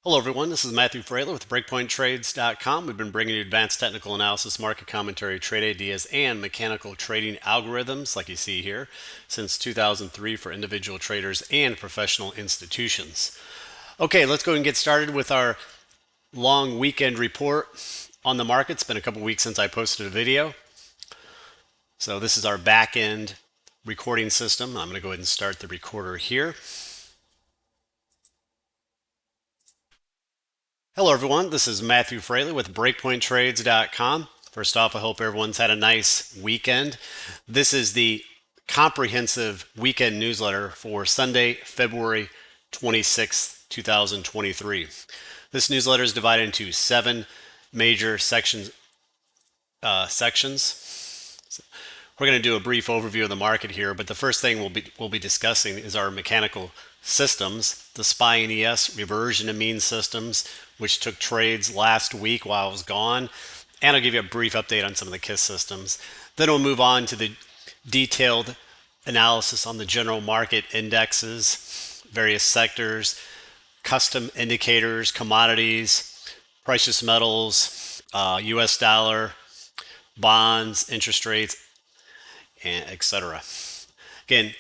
Hello everyone, this is Matthew Frailey with BreakpointTrades.com. We've been bringing you advanced technical analysis, market commentary, trade ideas, and mechanical trading algorithms like you see here since 2003 for individual traders and professional institutions. Okay, let's go and get started with our long weekend report on the market. It's been a couple weeks since I posted a video. So this is our back end recording system. I'm going to go ahead and start the recorder here. Hello everyone, this is Matthew Frailey with BreakpointTrades.com. First off, I hope everyone's had a nice weekend. This is the comprehensive weekend newsletter for Sunday, February 26th, 2023. This newsletter is divided into 7 major sections. We're going to do a brief overview of the market here, but the first thing we'll be discussing is our mechanical systems, the SPY and ES reversion to mean systems, which took trades last week while I was gone, and I'll give you a brief update on some of the KISS systems. Then we'll move on to the detailed analysis on the general market indexes, various sectors, custom indicators, commodities, precious metals, US dollar, bonds, interest rates, and etc. Again,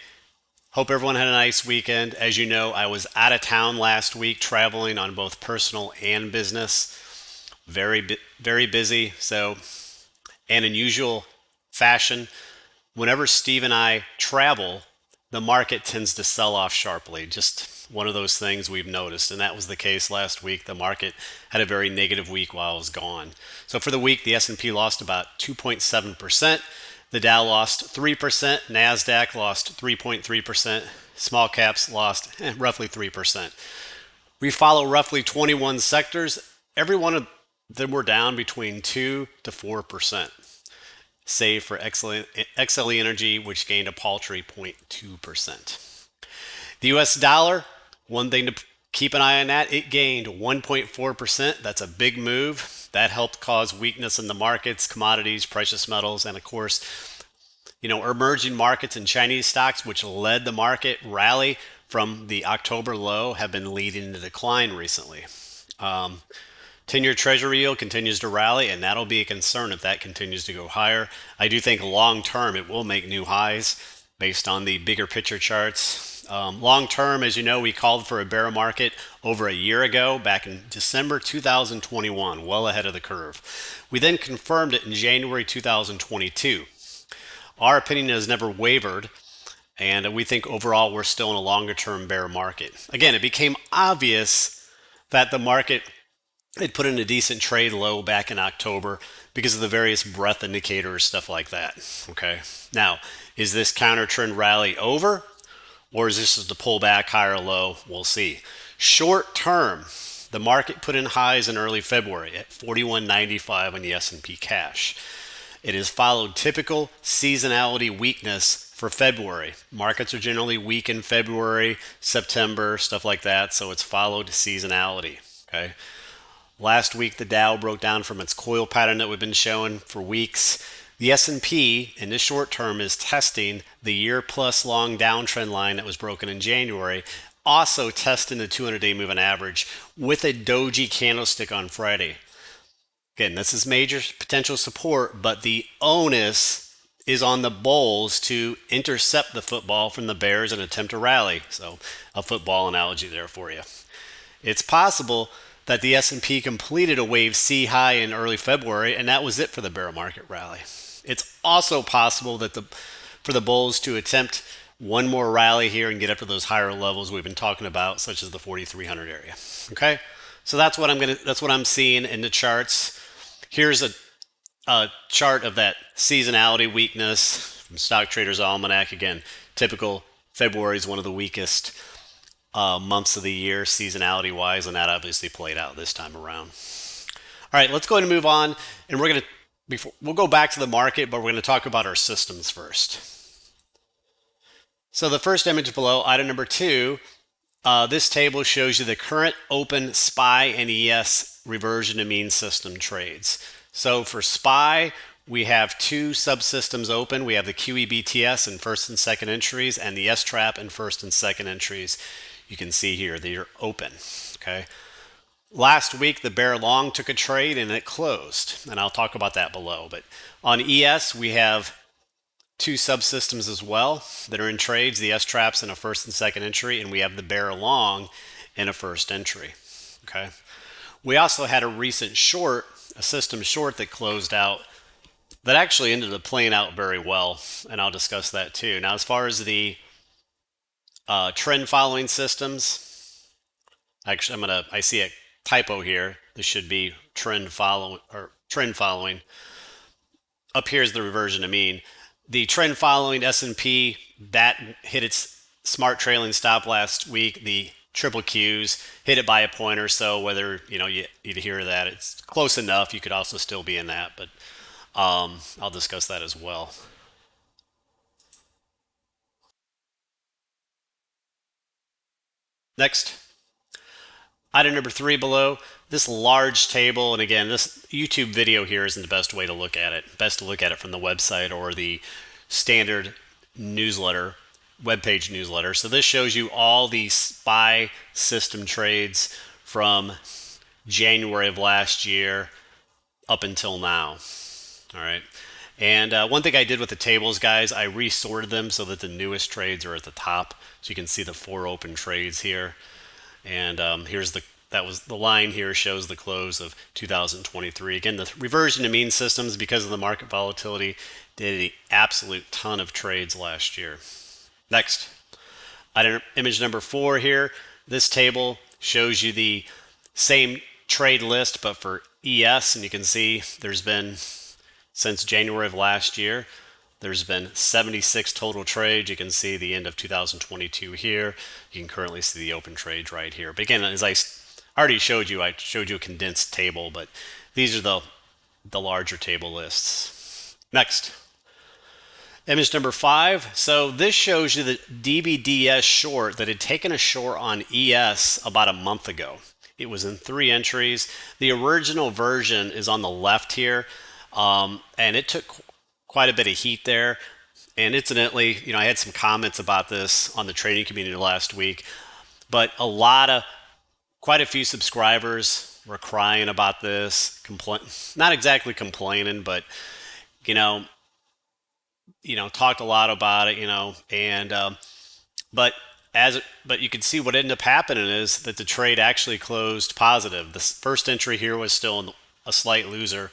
hope everyone had a nice weekend. As you know, I was out of town last week traveling on both personal and business. Very busy. So, an unusual fashion, whenever Steve and I travel, the market tends to sell off sharply. Just one of those things we've noticed, and that was the case last week. The market had a very negative week while I was gone. So for the week, the S&P lost about 2.7%. The Dow lost 3%, NASDAQ lost 3.3%, small caps lost roughly 3%. We follow roughly 21 sectors. Every one of them were down between 2 to 4%, save for XLE Energy, which gained a paltry 0.2%. The US dollar, one thing to keep an eye on that, it gained 1.4%. That's a big move. That helped cause weakness in the markets, commodities, precious metals, and of course, emerging markets and Chinese stocks, which led the market rally from the October low, have been leading the decline recently. 10-year Treasury yield continues to rally, and that'll be a concern if that continues to go higher. I do think long term it will make new highs based on the bigger picture charts. Long term, as you know, we called for a bear market over a year ago, back in December 2021, well ahead of the curve. We then confirmed it in January 2022. Our opinion has never wavered, and we think overall we're still in a longer term bear market. Again, it became obvious that the market had put in a decent trade low back in October because of the various breadth indicators, stuff like that. Okay. Now, is this counter trend rally over? Or is this just a pullback higher or low? We'll see. Short term, the market put in highs in early February at 41.95 on the S&P cash. It has followed typical seasonality weakness for February. Markets are generally weak in February, September, stuff like that, so it's followed seasonality. Okay. Last week, the Dow broke down from its coil pattern that we've been showing for weeks. The S&P in the short term is testing the year-plus long downtrend line that was broken in January, also testing the 200-day moving average with a doji candlestick on Friday. Again, this is major potential support, but the onus is on the bulls to intercept the football from the bears and attempt to rally. So a football analogy there for you. It's possible that the S&P completed a wave C high in early February, and that was it for the bear market rally. It's also possible that for the bulls to attempt one more rally here and get up to those higher levels we've been talking about, such as the 4,300 area. Okay, so that's what I'm seeing in the charts. Here's a chart of that seasonality weakness from Stock Traders Almanac. Again, typical February is one of the weakest months of the year seasonality wise, and that obviously played out this time around. All right, let's go ahead and move on, and we'll go back to the market, but we're going to talk about our systems first. So the first image below, item number 2, this table shows you the current open SPY and ES reversion to mean system trades. So for SPY, we have 2 subsystems open. We have the QEBTS in first and second entries and the S-trap in first and second entries. You can see here they are open. Okay. Last week, the bear long took a trade and it closed, and I'll talk about that below. But on ES, we have two subsystems as well that are in trades, the S traps in a first and second entry, and we have the bear long in a first entry. Okay. We also had a recent short, a system short that closed out that actually ended up playing out very well, and I'll discuss that too. Now, as far as the trend following systems, actually, I see a typo here. This should be trend following or trend following. Up here is the reversion to mean. The trend following S&P that hit its smart trailing stop last week. The triple Qs hit it by a point or so. Whether you hear that, it's close enough. You could also still be in that, but I'll discuss that as well. Next, item number 3 below, this large table, and again, this YouTube video here isn't the best way to look at it. Best to look at it from the website or the standard newsletter, webpage newsletter. So this shows you all the SPY system trades from January of last year up until now. All right. And one thing I did with the tables, guys, I resorted them so that the newest trades are at the top. So you can see the 4 open trades here. And here's that was the line here shows the close of 2023. Again, the reversion to mean systems, because of the market volatility, did an absolute ton of trades last year. Next, image number 4 here. This table shows you the same trade list, but for ES, and you can see there's been, since January of last year, there's been 76 total trades. You can see the end of 2022 here. You can currently see the open trades right here. But again, as I already showed you, I showed you a condensed table, but these are the larger table lists. Next, image number 5. So this shows you the DBDS short that had taken a short on ES about a month ago. It was in 3 entries. The original version is on the left here, and it took quite a bit of heat there. And incidentally, I had some comments about this on the trading community last week, but quite a few subscribers were crying about this, not exactly complaining, but talked a lot about it, and but but you can see what ended up happening is that the trade actually closed positive. The first entry here was still a slight loser,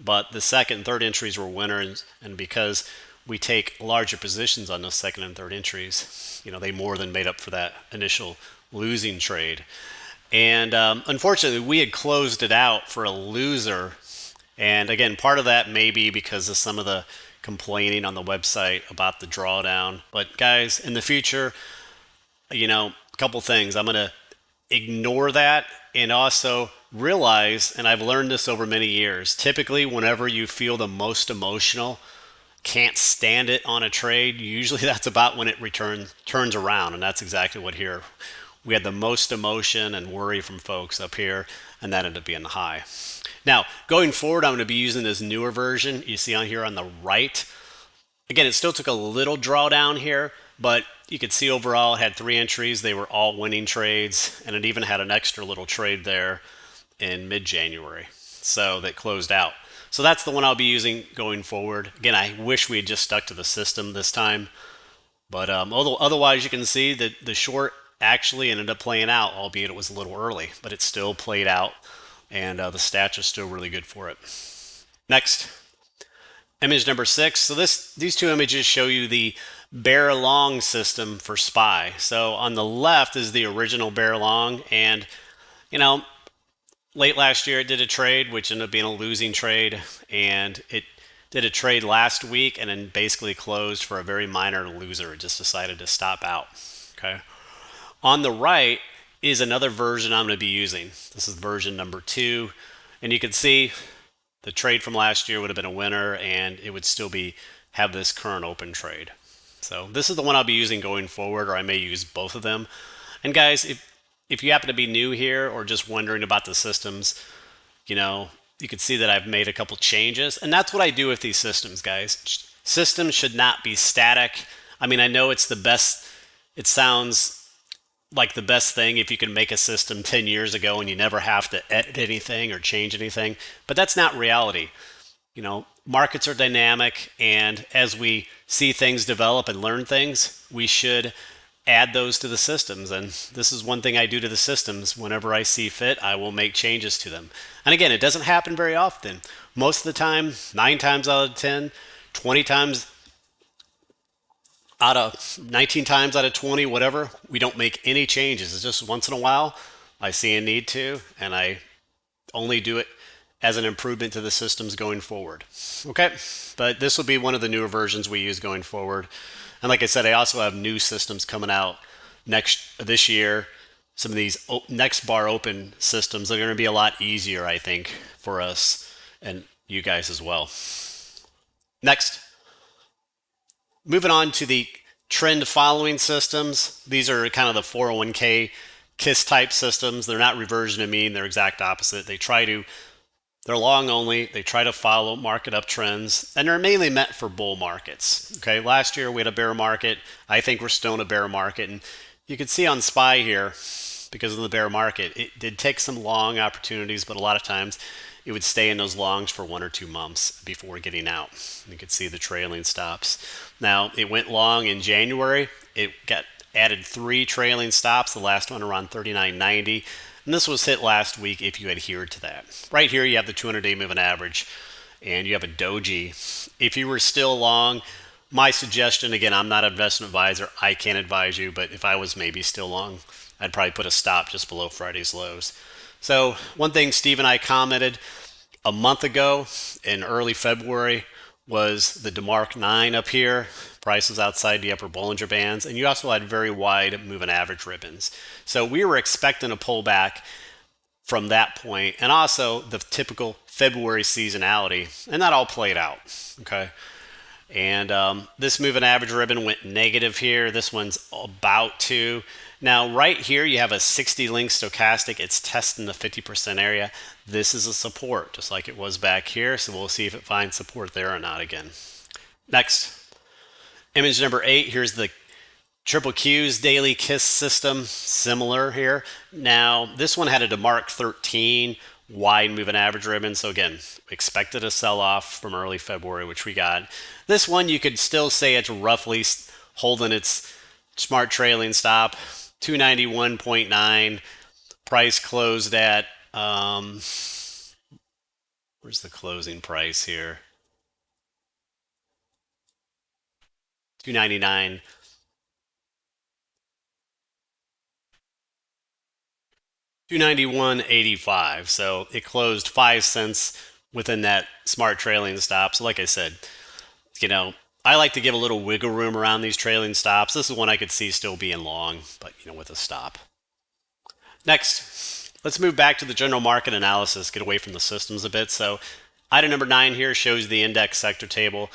but the second and third entries were winners, and because we take larger positions on those second and third entries, they more than made up for that initial losing trade. And unfortunately, we had closed it out for a loser. And again, part of that may be because of some of the complaining on the website about the drawdown. But guys, in the future, a couple things. I'm going to ignore that and also realize, and I've learned this over many years, typically whenever you feel the most emotional, can't stand it on a trade, usually that's about when it turns around. And that's exactly what here. We had the most emotion and worry from folks up here, and that ended up being the high. Now, going forward, I'm going to be using this newer version you see on here on the right. Again, it still took a little drawdown here, but you could see overall it had 3 entries. They were all winning trades, and it even had an extra little trade there in mid-January, so that closed out. So that's the one I'll be using going forward. Again, I wish we had just stuck to the system this time, but otherwise you can see that the short actually ended up playing out, albeit it was a little early, but it still played out, and the stats are still really good for it. Next, image number 6. So these 2 images show you the bear long system for SPY. So on the left is the original bear long, and late last year it did a trade which ended up being a losing trade, and it did a trade last week and then basically closed for a very minor loser. It just decided to stop out. Okay. On the right is another version I'm going to be using. This is version number 2, and you can see the trade from last year would have been a winner, and it would still have this current open trade. So this is the one I'll be using going forward, or I may use both of them. And guys, if you happen to be new here or just wondering about the systems, you can see that I've made a couple changes, and that's what I do with these systems, guys. Systems should not be static. I mean, I know it's the best. It sounds like the best thing if you can make a system 10 years ago and you never have to edit anything or change anything. But that's not reality. Markets are dynamic, and as we see things develop and learn things, we should add those to the systems. And this is one thing I do to the systems. Whenever I see fit, I will make changes to them. And again, it doesn't happen very often. Most of the time, 9 times out of 10, 20 times out of 19 times out of 20, whatever, we don't make any changes. It's just once in a while I see a need to, and I only do it as an improvement to the systems going forward. Okay, but this will be one of the newer versions we use going forward. And like I said, I also have new systems coming out this year. Some of these next bar open systems are going to be a lot easier, I think, for us and you guys as well. Next, moving on to the trend following systems. These are kind of the 401k KISS type systems. They're not reversion to mean, they're exact opposite. They're long only. They try to follow market uptrends, and they're mainly meant for bull markets. Okay, last year we had a bear market. I think we're still in a bear market, and you can see on SPY here, because of the bear market, it did take some long opportunities, but a lot of times it would stay in those longs for 1 or 2 months before getting out. You can see the trailing stops. Now, it went long in January. It got added 3 trailing stops, the last one around 39.90. And this was hit last week if you adhered to that. Right here, you have the 200-day moving average, and you have a doji. If you were still long, my suggestion, again, I'm not an investment advisor. I can't advise you, but if I was maybe still long, I'd probably put a stop just below Friday's lows. So one thing Steve and I commented a month ago in early February was the DeMark 9 up here. Prices outside the upper Bollinger Bands, and you also had very wide moving average ribbons. So we were expecting a pullback from that point, and also the typical February seasonality, and that all played out. Okay, and this moving average ribbon went negative here. This one's about to. Now, right here, you have a 60 link stochastic. It's testing the 50% area. This is a support, just like it was back here. So we'll see if it finds support there or not again. Next. Image number 8, here's the Triple Q's daily KISS system, similar here. Now, this one had a DeMark 13 wide moving average ribbon. So again, expected a sell-off from early February, which we got. This one, you could still say it's roughly holding its smart trailing stop, 291.9. Price closed at, where's the closing price here? 299. 291.85. So it closed 5 cents within that smart trailing stop. So like I said, I like to give a little wiggle room around these trailing stops. This is one I could see still being long, but with a stop. Next, let's move back to the general market analysis, get away from the systems a bit. So item number 9 here shows the index sector table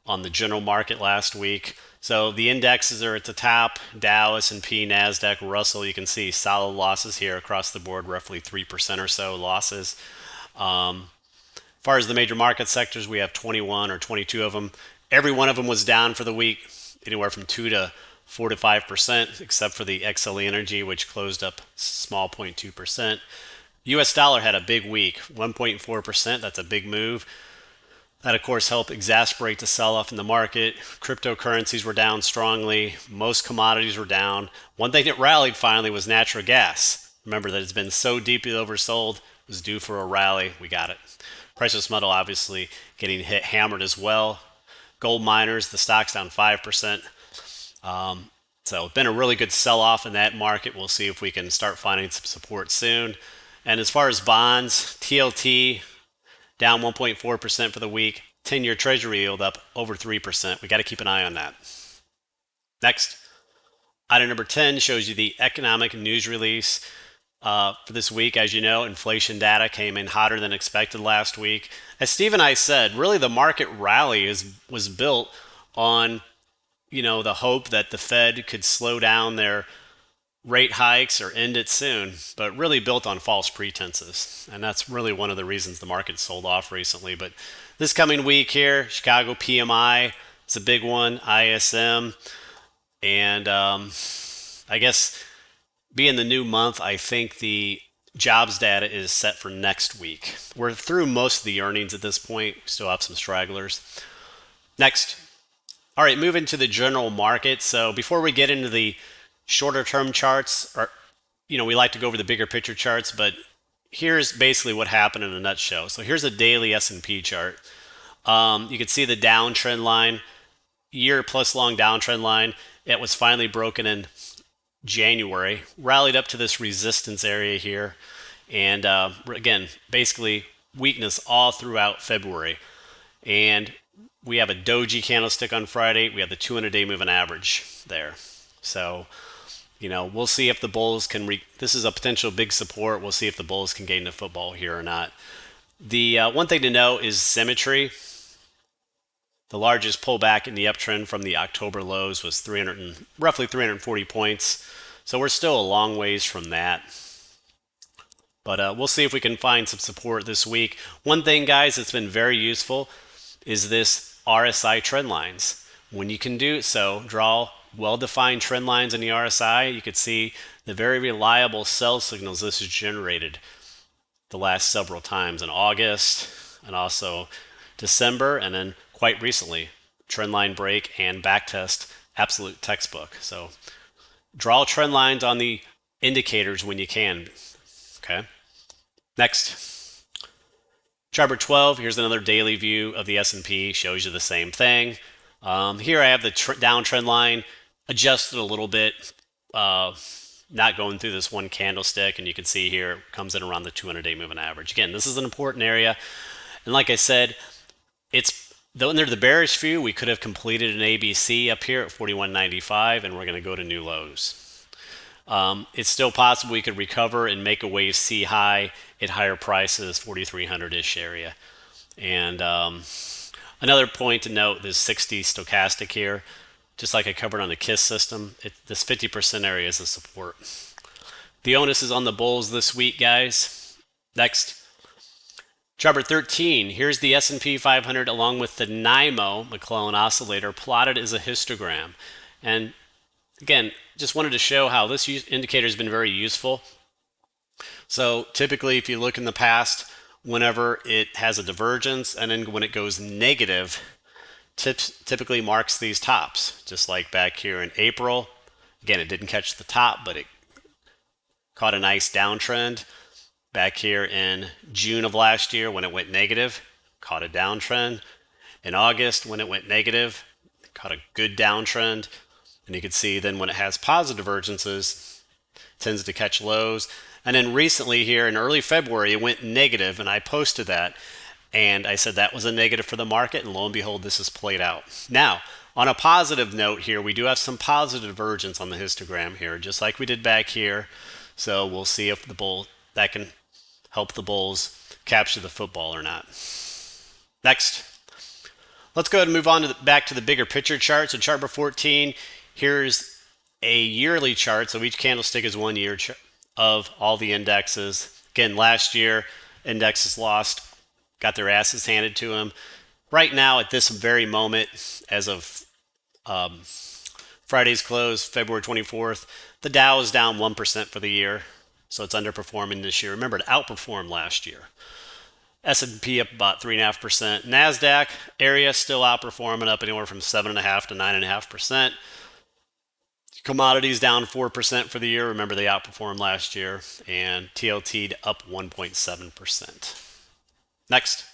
on the general market last week. So the indexes are at the top, Dow, S&P, NASDAQ, Russell. You can see solid losses here across the board, roughly 3% or so losses. As far as the major market sectors, we have 21 or 22 of them. Every one of them was down for the week, anywhere from 2 to 4 to 5%, except for the XLE Energy, which closed up small 0.2%. US dollar had a big week, 1.4%. That's a big move. That, of course, helped exacerbate the sell-off in the market. Cryptocurrencies were down strongly. Most commodities were down. One thing that rallied finally was natural gas. Remember that it's been so deeply oversold. It was due for a rally. We got it. Precious metal obviously getting hammered as well. Gold miners, the stock's down 5%. So it's been a really good sell-off in that market. We'll see if we can start finding some support soon. And as far as bonds, TLT, down 1.4% for the week. 10-year Treasury yield up over 3%. We got to keep an eye on that. Next, item number 10 shows you the economic news release for this week. As you know, inflation data came in hotter than expected last week. As Steve and I said, really the market rally was built on the hope that the Fed could slow down their rate hikes or end it soon, but really built on false pretenses. And that's really one of the reasons the market sold off recently. But this coming week here, Chicago PMI, it's a big one, ISM. And I guess being the new month, I think the jobs data is set for next week. We're through most of the earnings at this point. We still have some stragglers. Next. All right, moving to the general market. So before we get into the shorter term charts, or we like to go over the bigger picture charts, but here's basically what happened in a nutshell. So here's a daily S&P chart. You can see the downtrend line, year plus long downtrend line. It was finally broken in January, rallied up to this resistance area here, and again, basically weakness all throughout February. And we have a doji candlestick on Friday. We have the 200-day moving average there. So, we'll see if the bulls can. This is a potential big support. We'll see if the bulls can gain the football here or not. The one thing to note is symmetry. The largest pullback in the uptrend from the October lows was roughly 340 points. So we're still a long ways from that. But we'll see if we can find some support this week. One thing, guys, that's been very useful is this RSI trend lines. When you can do so, draw well-defined trend lines in the RSI, you could see the very reliable sell signals this has generated the last several times in August and also December, and then quite recently, trend line break and backtest, absolute textbook. So draw trend lines on the indicators when you can. Okay. Next. Chart number 12, here's another daily view of the S&P, shows you the same thing. Here I have the downtrend line adjusted a little bit, not going through this one candlestick, and you can see here it comes in around the 200-day moving average. Again, this is an important area, and like I said, under the bearish view, we could have completed an ABC up here at 41.95, and we're going to go to new lows. It's still possible we could recover and make a wave C high at higher prices, 4,300-ish area. And another point to note, this 60 stochastic here, just like I covered on the KISS system, this 50% area is a support. The onus is on the bulls this week, guys. Next. Chart number 13, here's the S&P 500 along with the NIMO McClellan oscillator plotted as a histogram. And again, just wanted to show how this indicator has been very useful. So typically, if you look in the past, whenever it has a divergence and then when it goes negative, typically marks these tops, just like back here in April. Again, it didn't catch the top, but it caught a nice downtrend. Back here in June of last year when it went negative, caught a downtrend. In August when it went negative, caught a good downtrend. And you can see then when it has positive divergences, it tends to catch lows. And then recently here in early February, it went negative, and I posted that. And I said that was a negative for the market, and lo and behold, this has played out. Now, on a positive note here, we do have some positive divergence on the histogram here, just like we did back here. So we'll see if that can help the bulls capture the football or not. Next, let's go ahead and move on back to the bigger picture chart. So chart number 14, here's a yearly chart. So each candlestick is 1 year of all the indexes. Again, last year, indexes got their asses handed to them. Right now, at this very moment, as of Friday's close, February 24th, the Dow is down 1% for the year. So it's underperforming this year. Remember, it outperformed last year. S&P up about 3.5%. NASDAQ area still outperforming, up anywhere from 7.5% to 9.5%. Commodities down 4% for the year. Remember, they outperformed last year. And TLT up 1.7%. Next.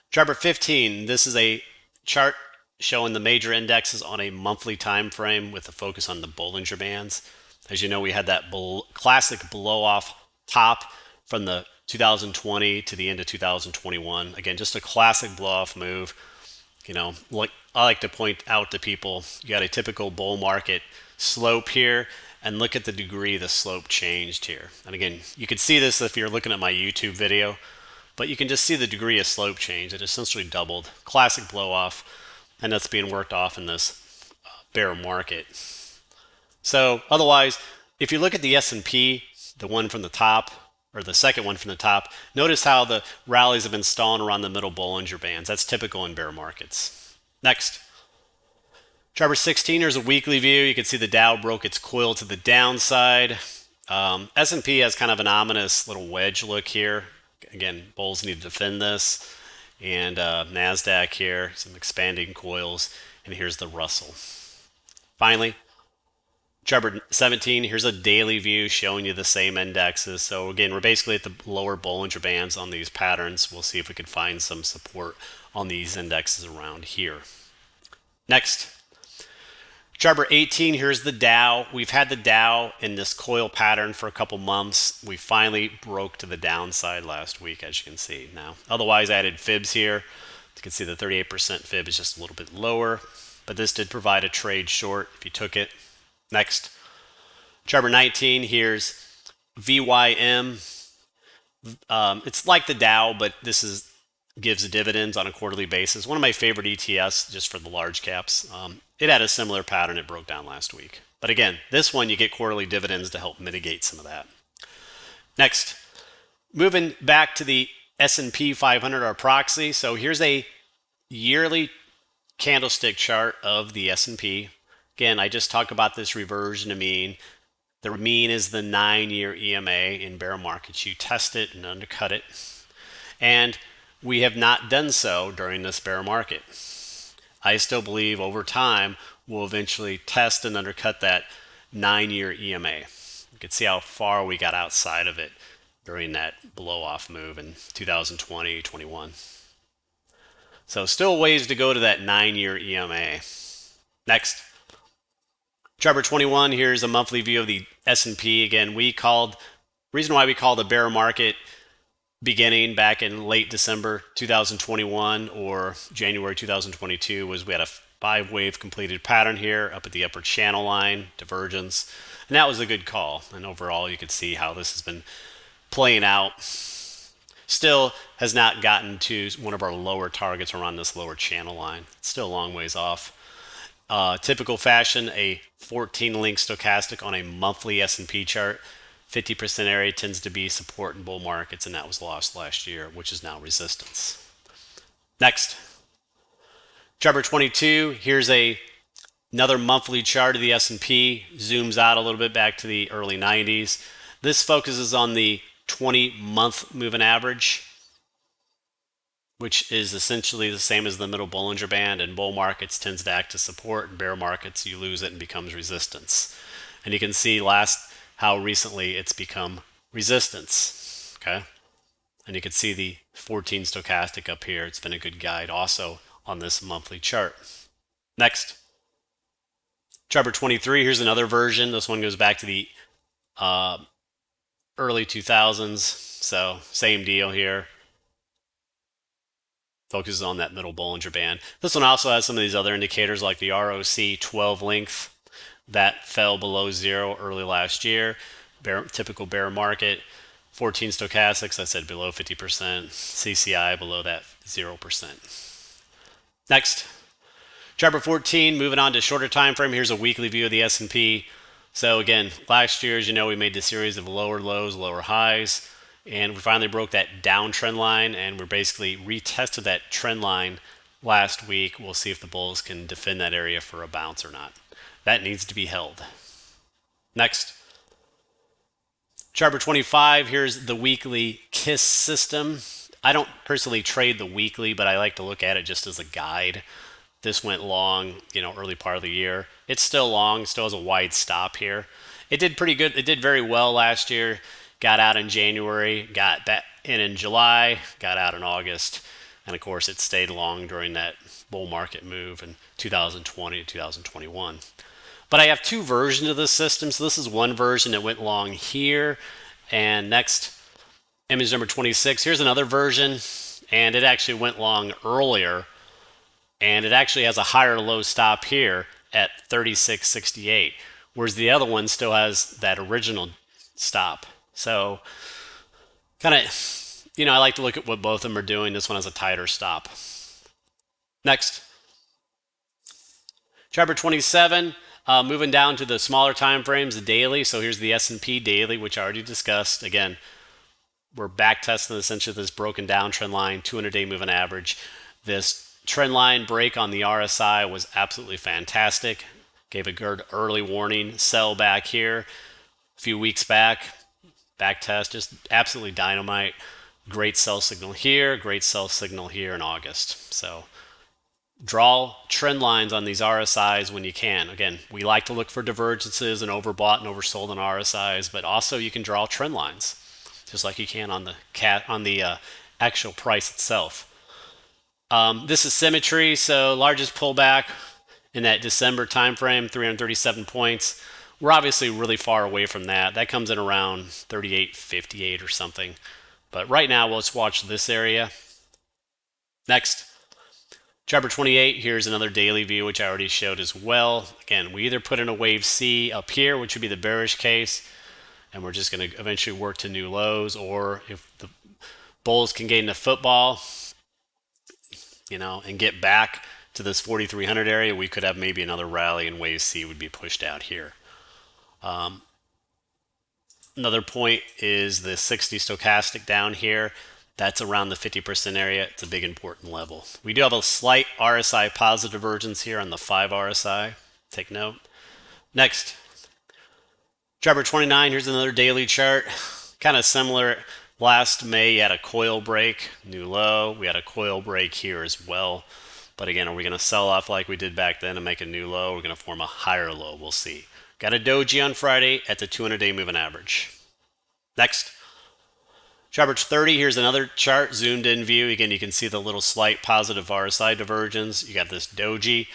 Chart number 15. This is a chart showing the major indexes on a monthly time frame with a focus on the Bollinger Bands. As you know, we had that classic blow-off top from the 2020 to the end of 2021. Again, just a classic blow-off move. Like I like to point out to people, you got a typical bull market slope here, and look at the degree the slope changed here. And again, you can see this if you're looking at my YouTube video, but you can just see the degree of slope change. It essentially doubled. Classic blow-off, and that's being worked off in this bear market. So otherwise, if you look at the S&P, the one from the top, or the second one from the top, notice how the rallies have been stalling around the middle Bollinger Bands. That's typical in bear markets. Next. Chart number 16, here's a weekly view. You can see the Dow broke its coil to the downside. S&P has kind of an ominous little wedge look here. Again, bulls need to defend this. And NASDAQ here, some expanding coils. And here's the Russell. Finally, chart number 17, here's a daily view showing you the same indexes. So again, we're basically at the lower Bollinger Bands on these patterns. We'll see if we can find some support on these indexes around here. Next, chart number 18, here's the Dow. We've had the Dow in this coil pattern for a couple months. We finally broke to the downside last week, as you can see now. Otherwise, I added fibs here. You can see the 38% fib is just a little bit lower, but this did provide a trade short if you took it. Next, chart number 19, here's VYM. It's like the Dow, but this gives dividends on a quarterly basis. One of my favorite ETFs just for the large caps. It had a similar pattern. It broke down last week. But again, this one you get quarterly dividends to help mitigate some of that. Next, moving back to the S&P 500, our proxy. So here's a yearly candlestick chart of the S&P. Again, I just talked about this reversion to mean. The mean is the 9-year EMA in bear markets. You test it and undercut it. And we have not done so during this bear market. I still believe over time we'll eventually test and undercut that 9-year EMA. You can see how far we got outside of it during that blow-off move in 2020, 21. So still ways to go to that 9-year EMA. Next, chart number 21, here's a monthly view of the S&P. Again, reason why we call the bear market beginning back in late December 2021 or January 2022 was we had a 5-wave completed pattern here up at the upper channel line, divergence, and that was a good call. And overall, you could see how this has been playing out. Still has not gotten to one of our lower targets around this lower channel line. It's still a long ways off. Typical fashion, a 14-link stochastic on a monthly S&P chart. 50% area tends to be support in bull markets, and that was lost last year, which is now resistance. Next, chart number 22. Here's another monthly chart of the S&P. Zooms out a little bit back to the early 90s. This focuses on the 20-month moving average, which is essentially the same as the middle Bollinger Band. In bull markets tends to act as support. In bear markets, you lose it and becomes resistance. And you can see how recently it's become resistance. Okay, and you can see the 14 stochastic up here. It's been a good guide also on this monthly chart. Next, chart number 23. Here's another version. This one goes back to the early 2000s. So same deal here. Focuses on that middle Bollinger Band. This one also has some of these other indicators like the ROC 12 length that fell below zero early last year. Typical bear market. 14 stochastics, I said below 50%. CCI below that 0%. Next, chart number 14, moving on to shorter time frame. Here's a weekly view of the S&P. So again, last year, as you know, we made the series of lower lows, lower highs, and we finally broke that downtrend line, and we're basically retested that trend line last week. We'll see if the bulls can defend that area for a bounce or not. That needs to be held. Next, chart number 25. Here's the weekly KISS system. I don't personally trade the weekly, but I like to look at it just as a guide. This went long, early part of the year. It's still long, still has a wide stop here. It did pretty good. It did very well last year. Got out in January, got back in July, got out in August, and of course it stayed long during that bull market move in 2020 to 2021. But I have two versions of this system. So this is one version that went long here. And next, image number 26. Here's another version. And it actually went long earlier. And it actually has a higher low stop here at 36.68. Whereas the other one still has that original stop. So kind of, I like to look at what both of them are doing. This one has a tighter stop. Next, chart number 27. Moving down to the smaller time frames, the daily. So here's the S&P daily, which I already discussed. Again, we're back testing essentially this broken down trend line, 200-day moving average. This trend line break on the RSI was absolutely fantastic. Gave a good early warning, sell back here a few weeks back. Back test, just absolutely dynamite. Great sell signal here, great sell signal here in August. So draw trend lines on these RSIs when you can. Again, we like to look for divergences and overbought and oversold on RSIs, but also you can draw trend lines just like you can on the actual price itself. This is symmetry, so largest pullback in that December timeframe, 337 points. We're obviously really far away from that. That comes in around 38.58 or something. But right now, let's watch this area. Next, chapter 28, here's another daily view, which I already showed as well. Again, we either put in a wave C up here, which would be the bearish case, and we're just going to eventually work to new lows, or if the bulls can get into football, and get back to this 4,300 area, we could have maybe another rally and wave C would be pushed out here. Another point is the 60 stochastic down here. That's around the 50% area. It's a big important level. We do have a slight RSI positive divergence here on the 5 RSI. Take note. Next, chapter 29, here's another daily chart. Kind of similar. Last May, you had a coil break, new low. We had a coil break here as well. But again, are we going to sell off like we did back then and make a new low? We're going to form a higher low. We'll see. Got a doji on Friday at the 200-day moving average. Next, chart 30. Here's another chart, zoomed in view. Again, you can see the little slight positive RSI divergence. You got this doji.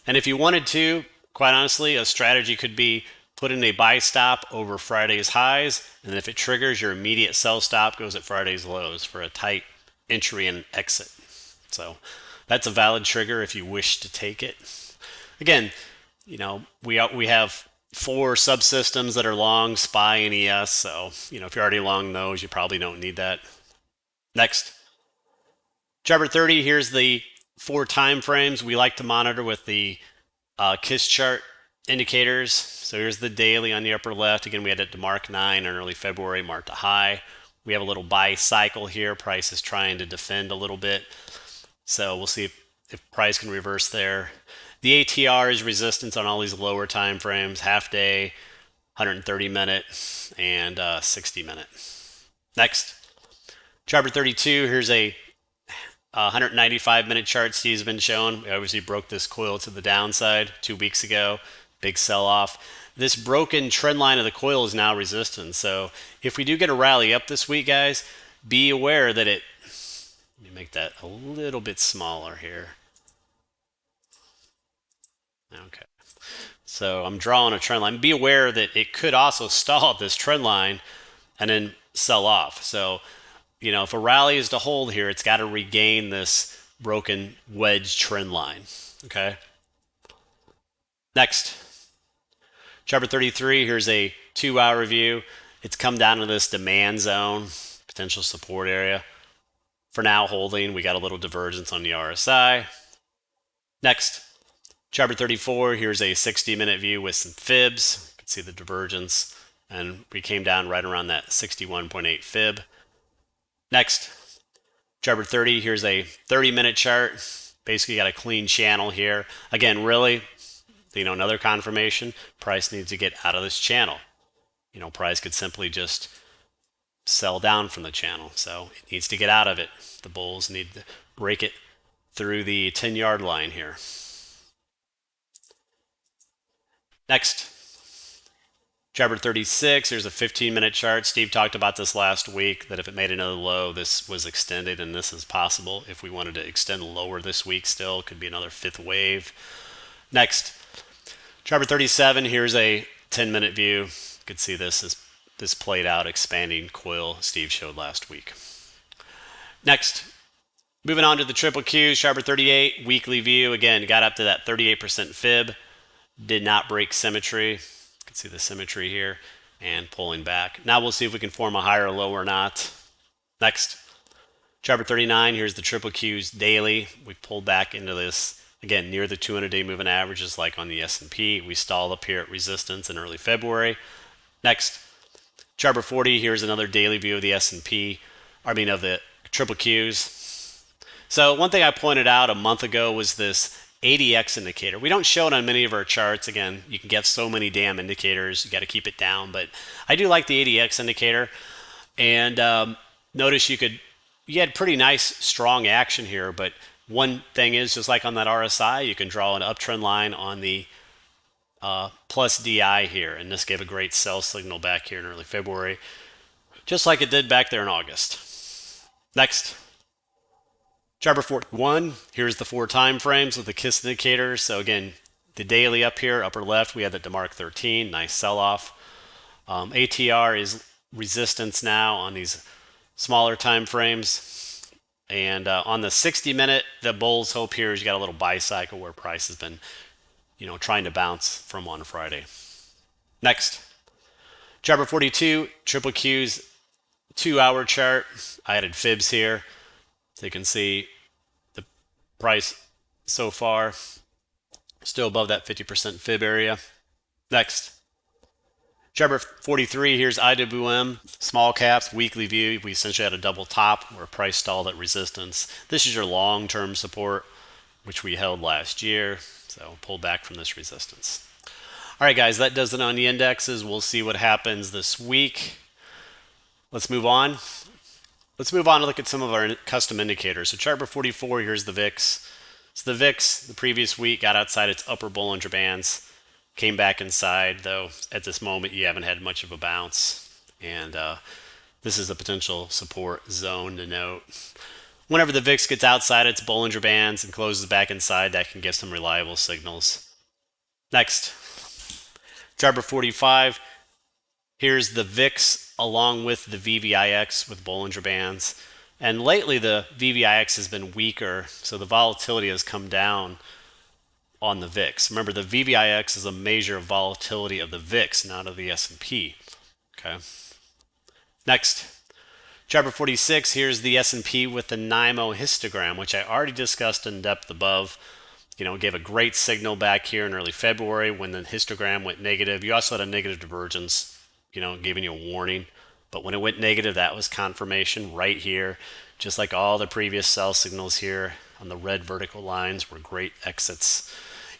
And if you wanted to, quite honestly, a strategy could be put in a buy stop over Friday's highs, and if it triggers, your immediate sell stop goes at Friday's lows for a tight entry and exit. So that's a valid trigger if you wish to take it. Again, we have 4 subsystems that are long, SPY and ES. So, if you're already long those, you probably don't need that. Next, chart 30, here's the 4 time frames we like to monitor with the KISS chart indicators. So here's the daily on the upper left. Again, we had it to mark 9 in early February, marked a high. We have a little buy cycle here. Price is trying to defend a little bit. So we'll see if price can reverse there. The ATR is resistance on all these lower time frames, half day, 130 minute, and 60 minute. Next, chart 32, here's a 195 minute chart Steve's been shown. We obviously broke this coil to the downside 2 weeks ago. Big sell off. This broken trend line of the coil is now resistance. So if we do get a rally up this week, guys, be aware that let me make that a little bit smaller here. Okay. So I'm drawing a trend line. Be aware that it could also stall at this trend line and then sell off. So, if a rally is to hold here, it's got to regain this broken wedge trend line. Okay. Next, chart 33, here's a 2-hour view. It's come down to this demand zone, potential support area. For now, holding. We got a little divergence on the RSI. Next, chart 34, here's a 60-minute view with some fibs. You can see the divergence. And we came down right around that 61.8 fib. Next, chart 30, here's a 30-minute chart. Basically got a clean channel here. Again, really, another confirmation, price needs to get out of this channel. Price could simply just sell down from the channel. So it needs to get out of it. The bulls need to break it through the 10-yard line here. Next, chart 36, here's a 15-minute chart. Steve talked about this last week, that if it made another low, this was extended, and this is possible. If we wanted to extend lower this week still, could be another 5th wave. Next, chart 37, here's a 10-minute view. You can see this played out expanding coil Steve showed last week. Next, moving on to the triple Qs, chart 38, weekly view. Again, got up to that 38% fib. Did not break symmetry. You can see the symmetry here and pulling back. Now we'll see if we can form a higher low or not. Next, chart 39, here's the triple Qs daily. We pulled back into this, again, near the 200-day moving averages like on the S&P. We stalled up here at resistance in early February. Next, chart 40, here's another daily view of the S&P, of the triple Qs. So one thing I pointed out a month ago was this ADX indicator. We don't show it on many of our charts. Again, you can get so many damn indicators. You got to keep it down. But I do like the ADX indicator. And notice you had pretty nice strong action here. But one thing is, just like on that RSI, you can draw an uptrend line on the plus DI here. And this gave a great sell signal back here in early February, just like it did back there in August. Next. Chart number 41, here's the 4 time frames with the KISS indicators. So again, the daily up here, upper left, we had the DeMark 13, nice sell-off. ATR is resistance now on these smaller time frames. And on the 60-minute, the bull's hope here is you got a little buy cycle where price has been, trying to bounce from on Friday. Next, chart number 42, Triple Q's 2-hour chart. I added fibs here. So you can see the price so far still above that 50% fib area. Next, chart number 43, here's IWM, small caps, weekly view. We essentially had a double top where price stalled at resistance. This is your long-term support, which we held last year. So pulled back from this resistance. All right, guys, that does it on the indexes. We'll see what happens this week. Let's move on. Let's move on and look at some of our custom indicators. So chart number 44, here's the VIX. So the VIX, the previous week, got outside its upper Bollinger Bands, came back inside, though at this moment you haven't had much of a bounce. And this is a potential support zone to note. Whenever the VIX gets outside its Bollinger Bands and closes back inside, that can give some reliable signals. Next, chart number 45. Here's the VIX along with the VVIX with Bollinger Bands. And lately the VVIX has been weaker, so the volatility has come down on the VIX. Remember, the VVIX is a measure of volatility of the VIX, not of the S&P. Okay. Next, chart number 46, here's the S&P with the NIMO histogram, which I already discussed in depth above. Gave a great signal back here in early February when the histogram went negative. You also had a negative divergence, giving you a warning. But when it went negative, that was confirmation right here. Just like all the previous sell signals here on the red vertical lines were great exits.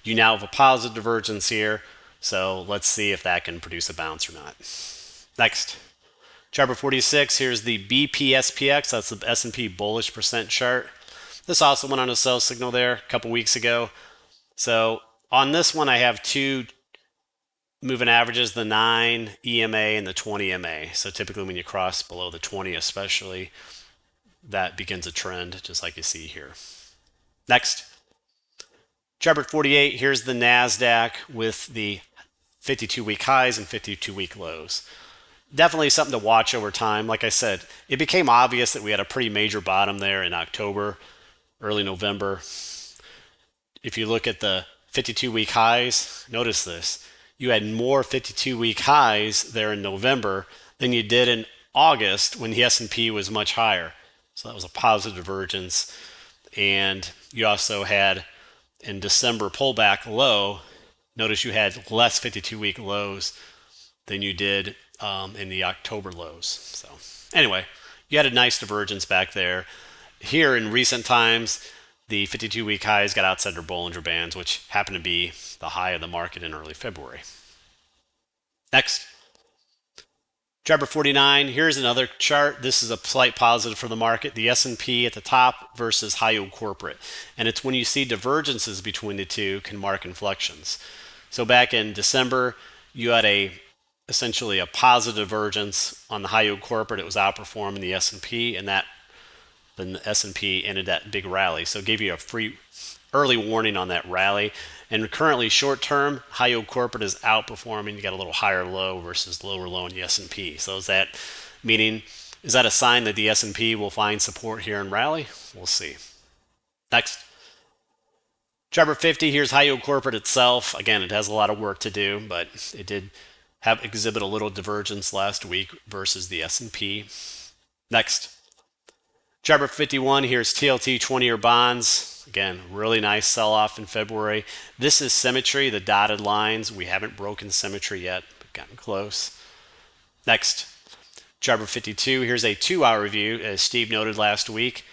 You now have a positive divergence here. So let's see if that can produce a bounce or not. Next, chart number 46, here's the BPSPX. That's the S&P bullish percent chart. This also went on a sell signal there a couple weeks ago. So on this one, I have 2 moving averages, the 9 EMA and the 20 EMA. So typically when you cross below the 20 especially, that begins a trend, just like you see here. Next, chart number 48, here's the NASDAQ with the 52-week highs and 52-week lows. Definitely something to watch over time. Like I said, it became obvious that we had a pretty major bottom there in October, early November. If you look at the 52-week highs, notice this. You had more 52-week highs there in November than you did in August when the S&P was much higher. So that was a positive divergence. And you also had in December pullback low. Notice you had less 52-week lows than you did in the October lows. So anyway, you had a nice divergence back there. Here in recent times, the 52-week highs got outside their Bollinger Bands, which happened to be the high of the market in early February. Next, chart number 49. Here's another chart. This is a slight positive for the market. The S&P at the top versus high yield corporate. And it's when you see divergences between the two can mark inflections. So back in December, you had essentially a positive divergence on the high yield corporate. It was outperforming the S&P, and then the S&P ended that big rally. So it gave you a free early warning on that rally. And currently, short term, high yield corporate is outperforming. You got a little higher low versus lower low in the S&P. So is that a sign that the S&P will find support here and rally? We'll see. Next, chart number 50. Here's high yield corporate itself. Again, it has a lot of work to do, but it did exhibit a little divergence last week versus the S&P. Next, chart number 51, here's TLT 20-year bonds. Again, really nice sell-off in February. This is symmetry, the dotted lines. We haven't broken symmetry yet, but gotten close. Next, chart number 52, here's a 2-hour view. As Steve noted last week,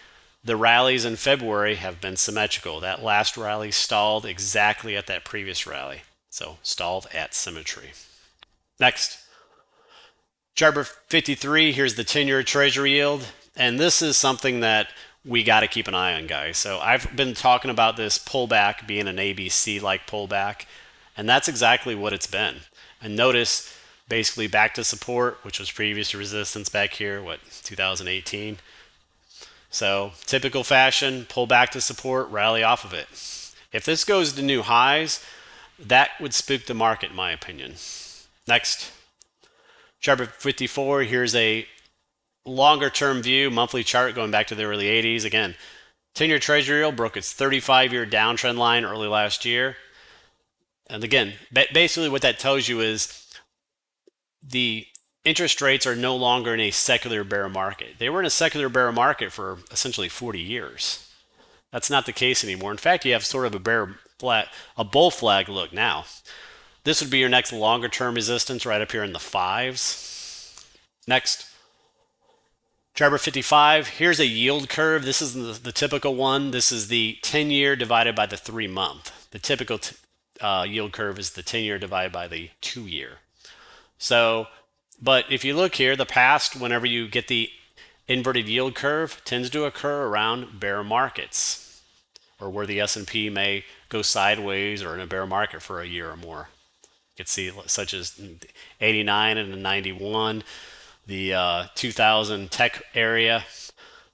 The rallies in February have been symmetrical. That last rally stalled exactly at that previous rally. So stalled at symmetry. Next, chart 53, here's the 10-year treasury yield. And this is something that we got to keep an eye on, guys. So I've been talking about this pullback being an ABC-like pullback, and that's exactly what it's been. And notice, basically back to support, which was previous resistance back here, 2018. So typical fashion, pull back to support, rally off of it. If this goes to new highs, that would spook the market, in my opinion. Next, chart 54, here's a longer term view, monthly chart going back to the early 80s. Again, 10-year treasury yield broke its 35-year downtrend line early last year. And again, basically what that tells you is the interest rates are no longer in a secular bear market. They were in a secular bear market for essentially 40 years. That's not the case anymore. In fact, you have sort of a bull flag look now. This would be your next longer term resistance right up here in the 5s. Next, chart 55, here's a yield curve. This is the typical one. This is the 10-year divided by the 3-month. The typical yield curve is the 10-year divided by the 2-year. So, but if you look here, the past, whenever you get the inverted yield curve, tends to occur around bear markets, or where the S&P may go sideways or in a bear market for a year or more. You can see such as 89 and 91, the 2000 tech area,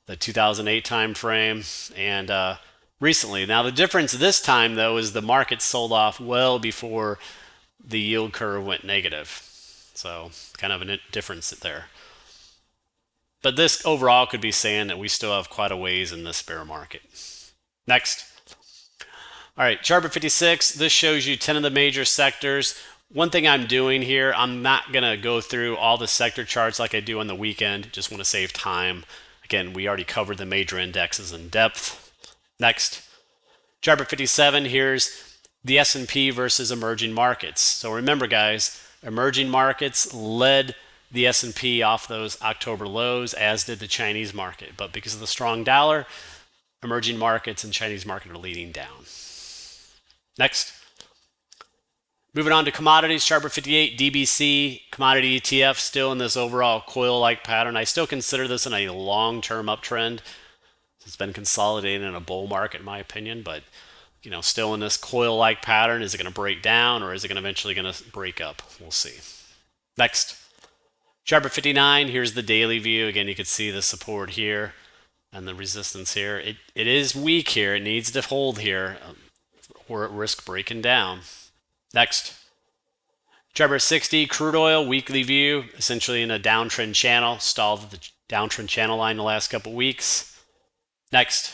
the 2008 time frame, and recently. Now the difference this time though is the market sold off well before the yield curve went negative. So kind of a difference there. But this overall could be saying that we still have quite a ways in this bear market. Next. All right, chart 56, this shows you 10 of the major sectors. One thing I'm doing here, I'm not going to go through all the sector charts like I do on the weekend. Just want to save time. Again, we already covered the major indexes in depth. Next, chart 57, here's the S&P versus emerging markets. So remember, guys, emerging markets led the S&P off those October lows, as did the Chinese market. But because of the strong dollar, emerging markets and Chinese market are leading down. Next, moving on to commodities, chart 58, DBC, commodity ETF, still in this overall coil-like pattern. I still consider this in a long-term uptrend. It's been consolidating in a bull market, in my opinion, but still in this coil-like pattern. Is it going to break down, or is it eventually going to break up? We'll see. Next, chart 59, here's the daily view. Again, you can see the support here and the resistance here. It is weak here. It needs to hold here. We're at risk breaking down. Next, chart 60, crude oil weekly view, essentially in a downtrend channel, stalled at the downtrend channel line the last couple weeks. Next,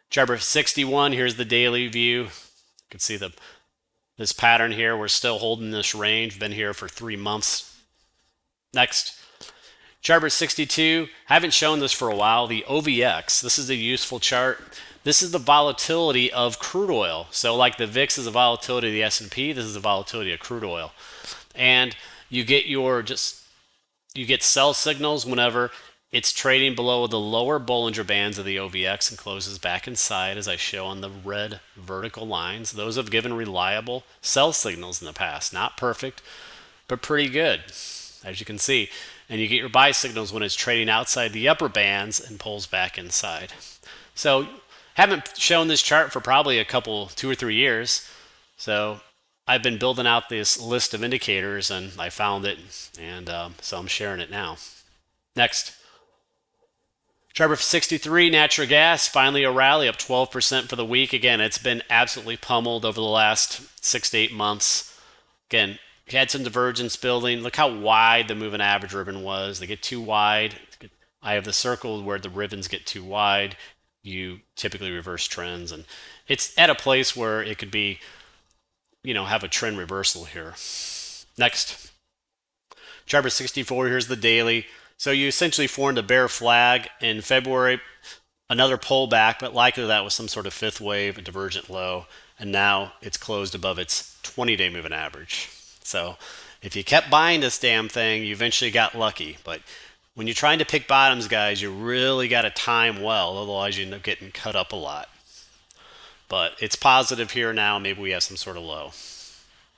chart 61, here's the daily view. You can see this pattern here. We're still holding this range, been here for 3 months. Next, chart 62, I haven't shown this for a while, the OVX. This is a useful chart. This is the volatility of crude oil. So like the VIX is the volatility of the S&P, this is the volatility of crude oil. And you get sell signals whenever it's trading below the lower Bollinger Bands of the OVX and closes back inside, as I show on the red vertical lines. Those have given reliable sell signals in the past. Not perfect, but pretty good, as you can see. And you get your buy signals when it's trading outside the upper bands and pulls back inside. So haven't shown this chart for probably 2 or 3 years. So I've been building out this list of indicators and I found it, and so I'm sharing it now. Next, chart 63, natural gas, finally a rally up 12% for the week. Again, it's been absolutely pummeled over the last 6 to 8 months. Again, you had some divergence building. Look how wide the moving average ribbon was. They get too wide. I have the circle where the ribbons get too wide. You typically reverse trends, and it's at a place where it could be, have a trend reversal here. Next, chart 64, here's the daily. So you essentially formed a bear flag in February, another pullback, but likely that was some sort of fifth wave, a divergent low, and now it's closed above its 20-day moving average. So if you kept buying this damn thing, you eventually got lucky, but when you're trying to pick bottoms, guys, you really got to time well. Otherwise, you end up getting cut up a lot. But it's positive here now. Maybe we have some sort of low.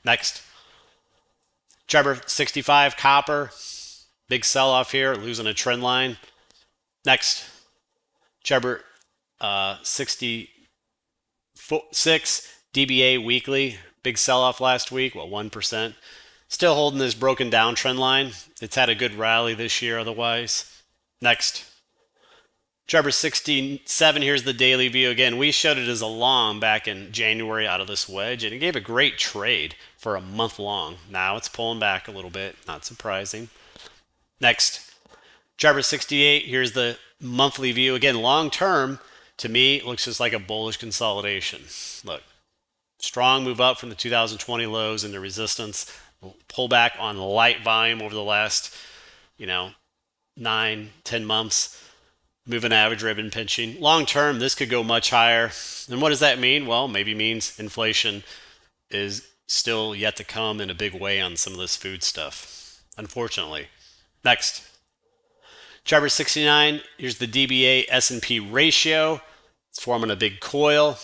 Next, Trevor 65 copper. Big sell off here, losing a trend line. Next, Trevor 66 DBA weekly. Big sell off last week. 1%. Still holding this broken down trend line. It's had a good rally this year otherwise. Next, Trevor 67, here's the daily view. Again, we showed it as a long back in January out of this wedge, and it gave a great trade for a month long. Now it's pulling back a little bit, not surprising. Next, Trevor 68, here's the monthly view. Again, long term, to me, it looks just like a bullish consolidation. Look, strong move up from the 2020 lows into resistance, pull back on light volume over the last, 9-10 months. Moving average ribbon pinching. Long term, this could go much higher. And what does that mean? Well, maybe means inflation is still yet to come in a big way on some of this food stuff, unfortunately. Next, Trevor 69. Here's the DBA S&P ratio. It's forming a big coil.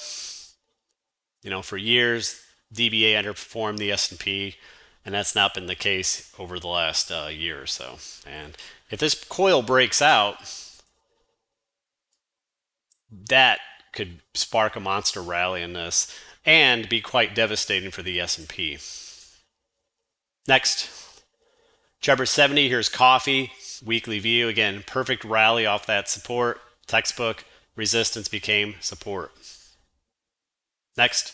For years, DBA underperformed the S&P, and that's not been the case over the last year or so. And if this coil breaks out, that could spark a monster rally in this and be quite devastating for the S&P. Next, Trevor 70, here's coffee, weekly view. Again, perfect rally off that support. Textbook, resistance became support. Next,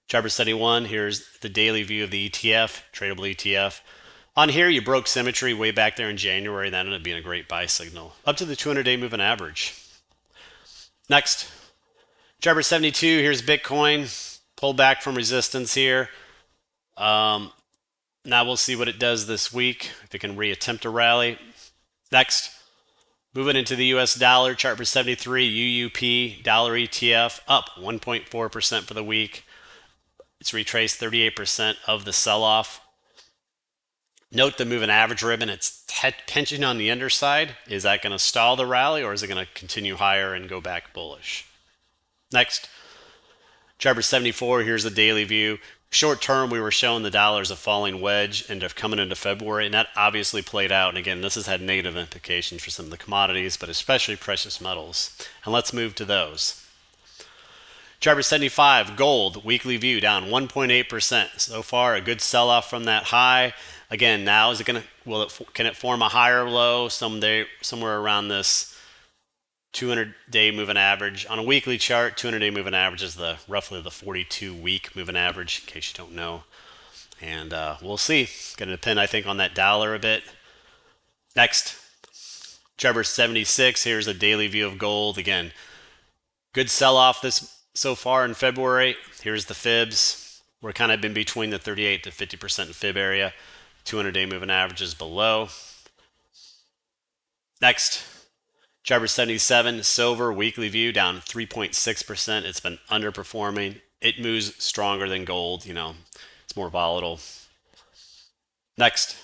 Trevor 71, here's the daily view of the ETF, tradable ETF. On here, you broke symmetry way back there in January. That ended up being a great buy signal. Up to the 200-day moving average. Next, Trevor 72, here's Bitcoin. Pulled back from resistance here. Now we'll see what it does this week, if it can reattempt a rally. Next, moving into the US dollar, chart for 73, UUP, dollar ETF, up 1.4% for the week. It's retraced 38% of the sell-off. Note the moving average ribbon, it's pinching on the underside. Is that going to stall the rally, or is it going to continue higher and go back bullish? Next, Trevor 74, here's the daily view. Short term, we were showing the dollar as a falling wedge and coming into February, and that obviously played out. And again, this has had negative implications for some of the commodities, but especially precious metals. And let's move to those. Trevor 75, gold, weekly view, down 1.8%. So far, a good sell-off from that high. Again, now is it going to? Can it form a higher low someday, somewhere around this 200-day moving average? On a weekly chart, 200-day moving average is roughly the 42-week moving average, in case you don't know. And we'll see. It's going to depend, I think, on that dollar a bit. Next, Trevor 76. Here's a daily view of gold. Again, good sell-off this so far in February. Here's the fibs. We're kind of in between the 38 to 50% fib area. 200-day moving average is below. Next, Trevor 77, silver, weekly view, down 3.6%. It's been underperforming. It moves stronger than gold. It's more volatile. Next,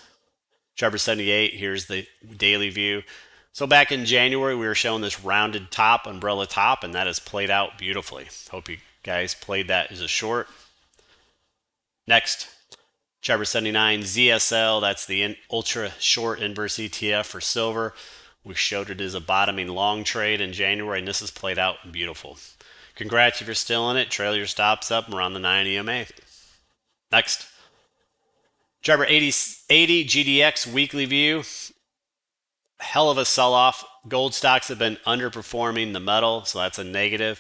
Trevor 78, here's the daily view. So back in January, we were showing this rounded top, umbrella top, and that has played out beautifully. Hope you guys played that as a short. Next, Trevor 79, ZSL, that's the ultra short inverse ETF for silver. We showed it as a bottoming long trade in January, and this has played out beautiful. Congrats if you're still in it. Trail your stops up around the 9 EMA. Next, Trevor 80 GDX weekly view. Hell of a sell-off. Gold stocks have been underperforming the metal, so that's a negative.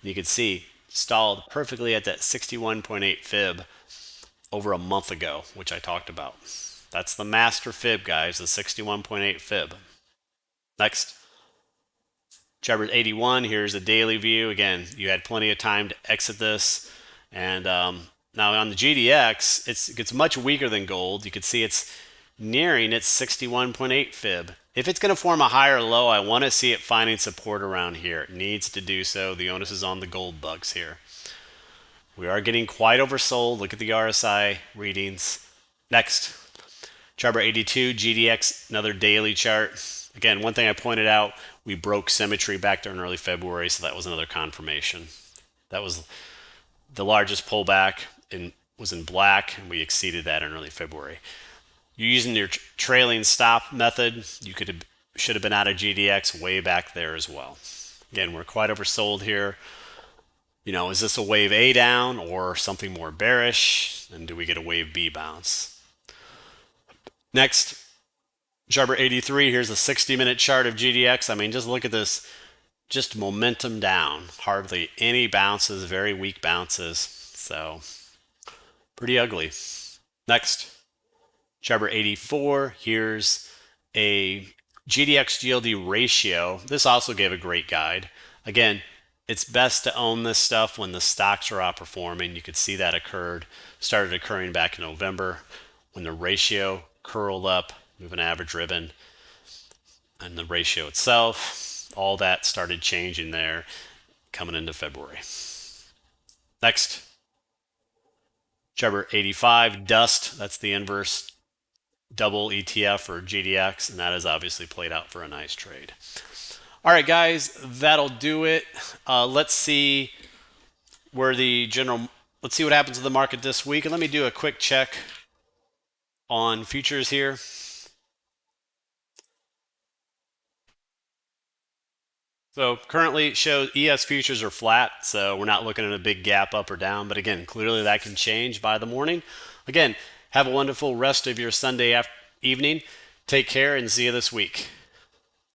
And you can see stalled perfectly at that 61.8 fib over a month ago, which I talked about. That's the master fib, guys, the 61.8 fib. Next, Trevor 81, here's a daily view. Again, you had plenty of time to exit this. And now on the GDX, it gets much weaker than gold. You can see it's nearing its 61.8 fib. If it's going to form a higher low, I want to see it finding support around here. It needs to do so. The onus is on the gold bugs here. We are getting quite oversold. Look at the RSI readings. Next, Trevor 82, GDX, another daily chart. Again, one thing I pointed out, we broke symmetry back during early February, so that was another confirmation. That was the largest pullback was in black, and we exceeded that in early February. You're using your trailing stop method, should have been out of GDX way back there as well. Again, we're quite oversold here. Is this a wave A down or something more bearish? And do we get a wave B bounce? Next, chart 83. Here's a 60-minute chart of GDX. I mean, just look at this. Just momentum down. Hardly any bounces, very weak bounces. So, pretty ugly. Next, chart 84. Here's a GDX GLD ratio. This also gave a great guide. Again, it's best to own this stuff when the stocks are outperforming. You could see that started occurring back in November when the ratio curled up, moving average ribbon, and the ratio itself, all that started changing there coming into February. Next, chart 85, dust. That's the inverse double ETF or GDX, and that has obviously played out for a nice trade. All right, guys, that'll do it. Let's see what happens to the market this week. And let me do a quick check on futures here. So currently it shows ES futures are flat, so we're not looking at a big gap up or down. But again, clearly that can change by the morning. Again, have a wonderful rest of your Sunday evening. Take care and see you this week.